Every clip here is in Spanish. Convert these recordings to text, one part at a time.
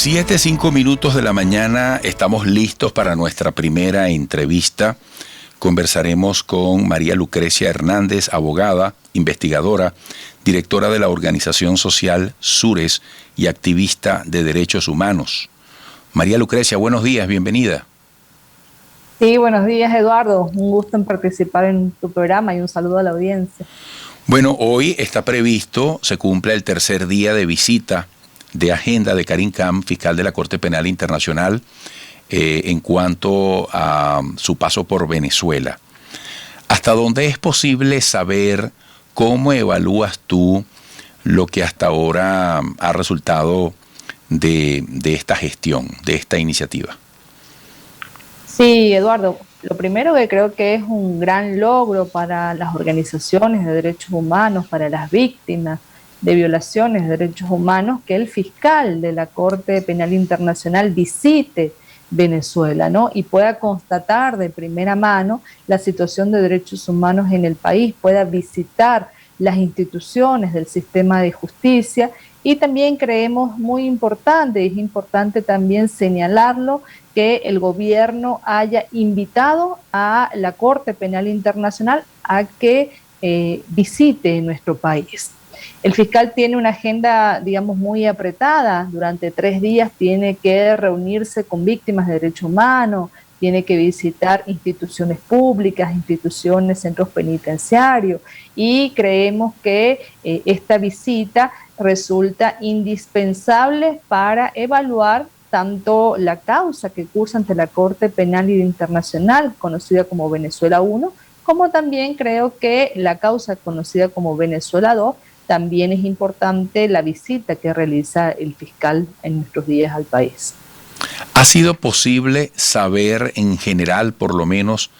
7:05 de la mañana, estamos listos para nuestra primera entrevista. Conversaremos con María Lucrecia Hernández, abogada, investigadora, directora de la organización social Sures y activista de derechos humanos. María Lucrecia, buenos días, bienvenida. Sí, buenos días, Eduardo. Un gusto en participar en tu programa y un saludo a la audiencia. Bueno, hoy está previsto, se cumple el tercer día de visita de agenda de Karim Khan, fiscal de la Corte Penal Internacional, en cuanto a su paso por Venezuela. ¿Hasta dónde es posible saber cómo evalúas tú lo que hasta ahora ha resultado de esta gestión, de esta iniciativa? Sí, Eduardo, lo primero que creo que es un gran logro para las organizaciones de derechos humanos, para las víctimas de violaciones de derechos humanos, que el fiscal de la Corte Penal Internacional visite Venezuela, ¿no? Y pueda constatar de primera mano la situación de derechos humanos en el país, pueda visitar las instituciones del sistema de justicia. Y también creemos muy importante, es importante también señalarlo, que el gobierno haya invitado a la Corte Penal Internacional a que visite nuestro país. El fiscal tiene una agenda, digamos, muy apretada. Durante 3 días tiene que reunirse con víctimas de derechos humanos, tiene que visitar instituciones públicas, instituciones, centros penitenciarios, y creemos que esta visita resulta indispensable para evaluar tanto la causa que cursa ante la Corte Penal Internacional, conocida como Venezuela 1, como también creo que la causa conocida como Venezuela 2, también es importante la visita que realiza el fiscal en nuestros días al país. ¿Ha sido posible saber en general, por lo menos,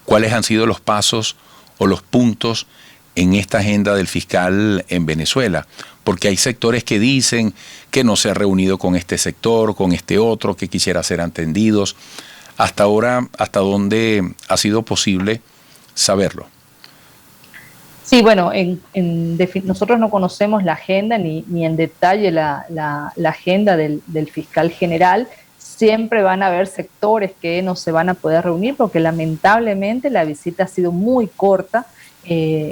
cuáles han sido los pasos o los puntos en esta agenda del fiscal en Venezuela? Porque hay sectores que dicen que no se ha reunido con este sector, con este otro, que quisiera ser atendidos. Hasta ahora, ¿hasta dónde ha sido posible saberlo? Sí, bueno, nosotros no conocemos la agenda ni en detalle la agenda del fiscal general. Siempre van a haber sectores que no se van a poder reunir porque lamentablemente la visita ha sido muy corta,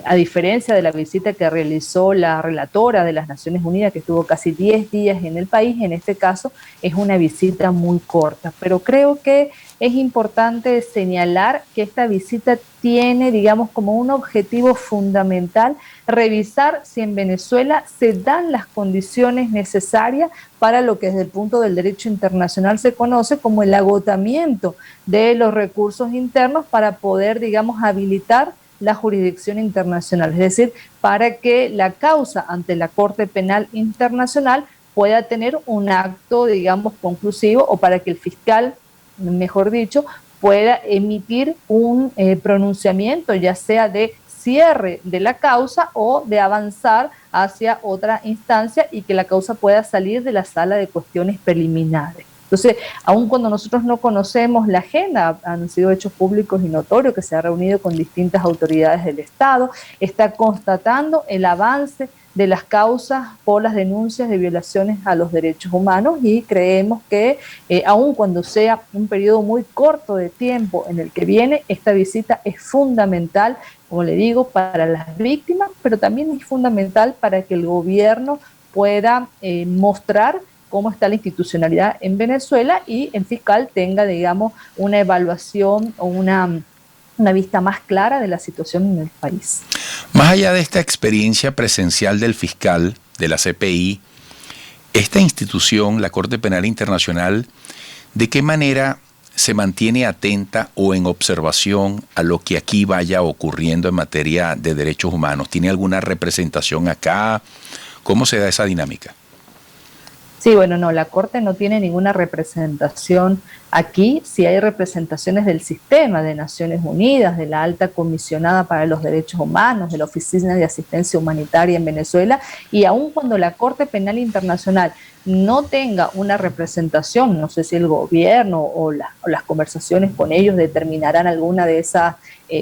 a diferencia de la visita que realizó la relatora de las Naciones Unidas, que estuvo casi 10 días en el país. En este caso es una visita muy corta, pero creo que es importante señalar que esta visita tiene, digamos, como un objetivo fundamental revisar si en Venezuela se dan las condiciones necesarias para lo que desde el punto del derecho internacional se conoce como el agotamiento de los recursos internos para poder, digamos, habilitar la jurisdicción internacional, es decir, para que la causa ante la Corte Penal Internacional pueda tener un acto, digamos, conclusivo, o para que el fiscal, mejor dicho, pueda emitir un pronunciamiento, ya sea de cierre de la causa o de avanzar hacia otra instancia y que la causa pueda salir de la sala de cuestiones preliminares. Entonces, aun cuando nosotros no conocemos la agenda, han sido hechos públicos y notorios que se ha reunido con distintas autoridades del Estado, está constatando el avance de las causas por las denuncias de violaciones a los derechos humanos, y creemos que aun cuando sea un periodo muy corto de tiempo en el que viene, esta visita es fundamental, como le digo, para las víctimas, pero también es fundamental para que el gobierno pueda mostrar cómo está la institucionalidad en Venezuela y el fiscal tenga, digamos, una evaluación o una vista más clara de la situación en el país. Más allá de esta experiencia presencial del fiscal de la CPI, esta institución, la Corte Penal Internacional, ¿de qué manera se mantiene atenta o en observación a lo que aquí vaya ocurriendo en materia de derechos humanos? ¿Tiene alguna representación acá? ¿Cómo se da esa dinámica? Sí, bueno, no, la Corte no tiene ninguna representación Aquí sí hay representaciones del sistema de Naciones Unidas, de la Alta Comisionada para los Derechos Humanos, de la Oficina de Asistencia Humanitaria en Venezuela, y aun cuando la Corte Penal Internacional no tenga una representación, no sé si el gobierno o las conversaciones con ellos determinarán alguna de esas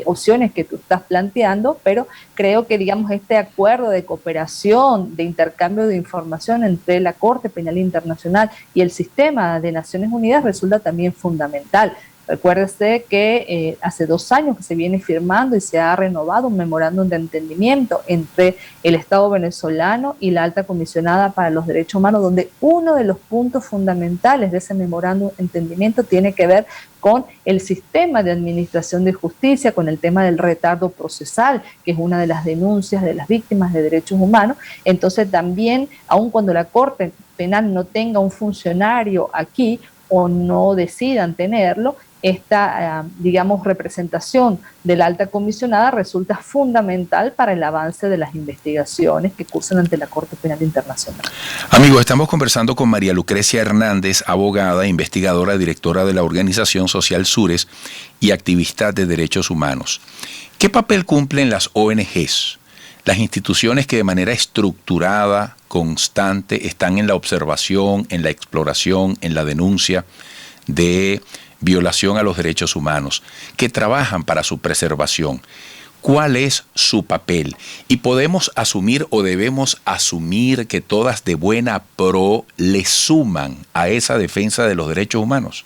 opciones que tú estás planteando, pero creo que, digamos, este acuerdo de cooperación, de intercambio de información entre la Corte Penal Internacional y el sistema de Naciones Unidas resulta también fundamental. Recuérdese que hace 2 años que se viene firmando y se ha renovado un memorándum de entendimiento entre el Estado venezolano y la Alta Comisionada para los Derechos Humanos, donde uno de los puntos fundamentales de ese memorándum de entendimiento tiene que ver con el sistema de administración de justicia, con el tema del retardo procesal, que es una de las denuncias de las víctimas de derechos humanos. Entonces también, aun cuando la Corte Penal no tenga un funcionario aquí o no decidan tenerlo, esta, digamos, representación de la alta comisionada resulta fundamental para el avance de las investigaciones que cursan ante la Corte Penal Internacional. Amigos, estamos conversando con María Lucrecia Hernández, abogada, investigadora, directora de la organización social Sures y activista de derechos humanos. ¿Qué papel cumplen las ONGs, las instituciones que de manera estructurada, constante, están en la observación, en la exploración, en la denuncia de violación a los derechos humanos, que trabajan para su preservación? ¿Cuál es su papel? Y podemos asumir o debemos asumir que todas de buena pro le suman a esa defensa de los derechos humanos.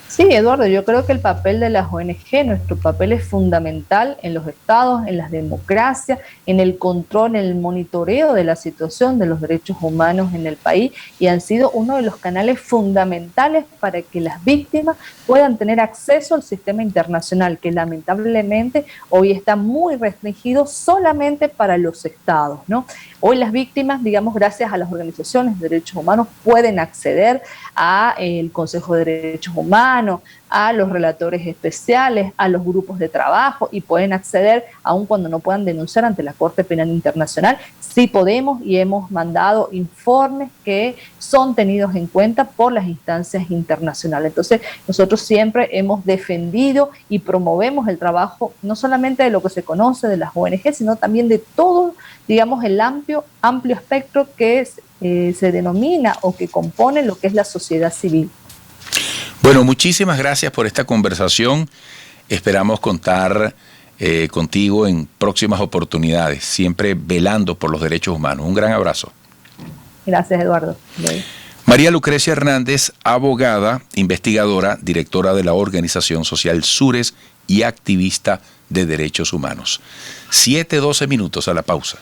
Sí, Eduardo, yo creo que el papel de las ONG, nuestro papel es fundamental en los estados, en las democracias, en el control, en el monitoreo de la situación de los derechos humanos en el país, y han sido uno de los canales fundamentales para que las víctimas puedan tener acceso al sistema internacional, que lamentablemente hoy está muy restringido solamente para los estados, ¿no? Hoy las víctimas, digamos, gracias a las organizaciones de derechos humanos, pueden acceder al Consejo de Derechos Humanos, a los relatores especiales, a los grupos de trabajo, y pueden acceder, aun cuando no puedan denunciar ante la Corte Penal Internacional. Sí podemos, y hemos mandado informes que son tenidos en cuenta por las instancias internacionales. Entonces, nosotros siempre hemos defendido y promovemos el trabajo, no solamente de lo que se conoce de las ONG, sino también de todo, digamos, el amplio espectro que se denomina o que compone lo que es la sociedad civil. Bueno, muchísimas gracias por esta conversación. Esperamos contar contigo en próximas oportunidades, siempre velando por los derechos humanos. Un gran abrazo. Gracias, Eduardo. María Lucrecia Hernández, abogada, investigadora, directora de la organización social Sures y activista de derechos humanos. 7:12 minutos a la pausa.